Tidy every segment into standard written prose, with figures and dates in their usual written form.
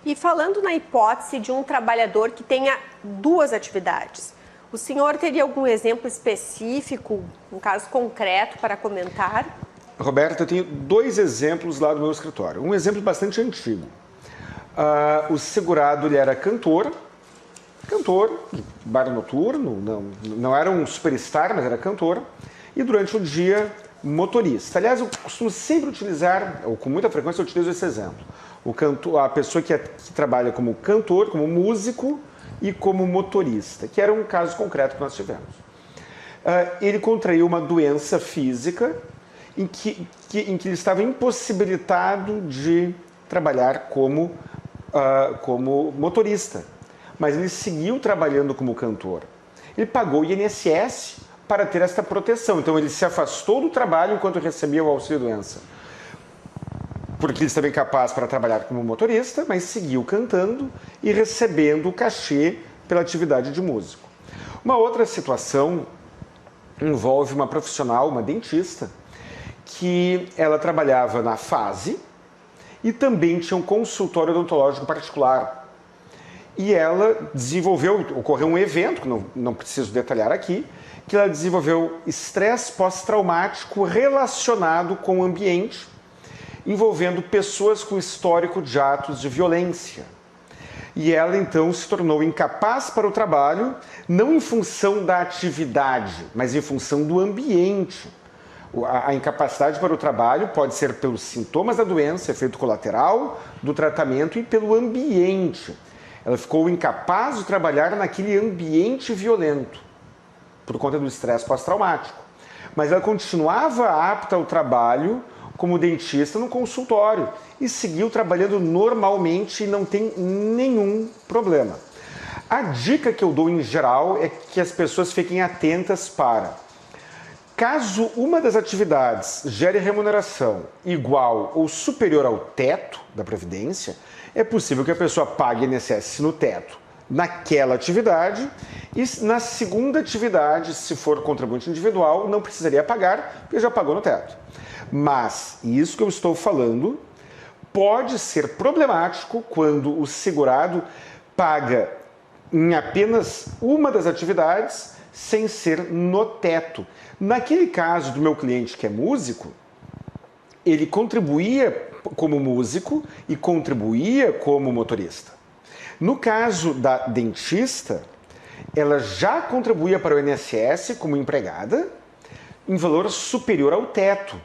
E falando na hipótese de um trabalhador que tenha duas atividades, o senhor teria algum exemplo específico, um caso concreto para comentar? Roberto, eu tenho dois exemplos lá do meu escritório. Um exemplo bastante antigo. O segurado, ele era cantor, de bar noturno, não era um superstar, mas era cantor, e durante o dia, motorista. Aliás, eu costumo sempre utilizar, ou com muita frequência eu utilizo esse exemplo. A pessoa que trabalha como cantor, como músico e como motorista, que era um caso concreto que nós tivemos. Ele contraiu uma doença física em que ele estava impossibilitado de trabalhar como motorista, mas ele seguiu trabalhando como cantor. Ele pagou o INSS para ter esta proteção, então ele se afastou do trabalho enquanto recebia o auxílio-doença, porque ele estava incapaz para trabalhar como motorista, mas seguiu cantando e recebendo o cachê pela atividade de músico. Uma outra situação envolve uma profissional, uma dentista, que ela trabalhava na fase e também tinha um consultório odontológico particular. E ela ocorreu um evento, que não preciso detalhar aqui, que ela desenvolveu estresse pós-traumático relacionado com o ambiente, envolvendo pessoas com histórico de atos de violência. E ela, então, se tornou incapaz para o trabalho, não em função da atividade, mas em função do ambiente. A incapacidade para o trabalho pode ser pelos sintomas da doença, efeito colateral do tratamento e pelo ambiente. Ela ficou incapaz de trabalhar naquele ambiente violento, por conta do estresse pós-traumático. Mas ela continuava apta ao trabalho como dentista no consultório e seguiu trabalhando normalmente e não tem nenhum problema. A dica que eu dou em geral é que as pessoas fiquem atentas para, caso uma das atividades gere remuneração igual ou superior ao teto da Previdência, é possível que a pessoa pague INSS no teto naquela atividade e na segunda atividade, se for contribuinte individual, não precisaria pagar, porque já pagou no teto. Mas isso que eu estou falando pode ser problemático quando o segurado paga em apenas uma das atividades sem ser no teto. Naquele caso do meu cliente que é músico, ele contribuía como músico e contribuía como motorista. No caso da dentista, ela já contribuía para o INSS como empregada em valor superior ao teto.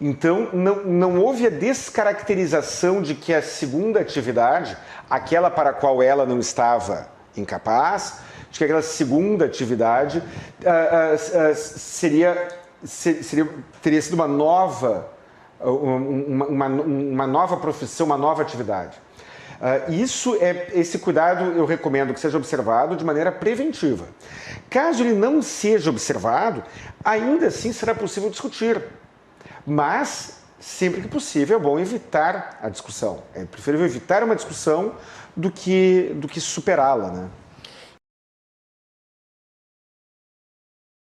Então, não houve a descaracterização de que a segunda atividade, aquela para a qual ela não estava incapaz, de que aquela segunda atividade teria sido uma nova profissão, uma nova atividade. Esse cuidado eu recomendo que seja observado de maneira preventiva. Caso ele não seja observado, ainda assim será possível discutir. Mas, sempre que possível, é bom evitar a discussão. É preferível evitar uma discussão do que superá-la, né?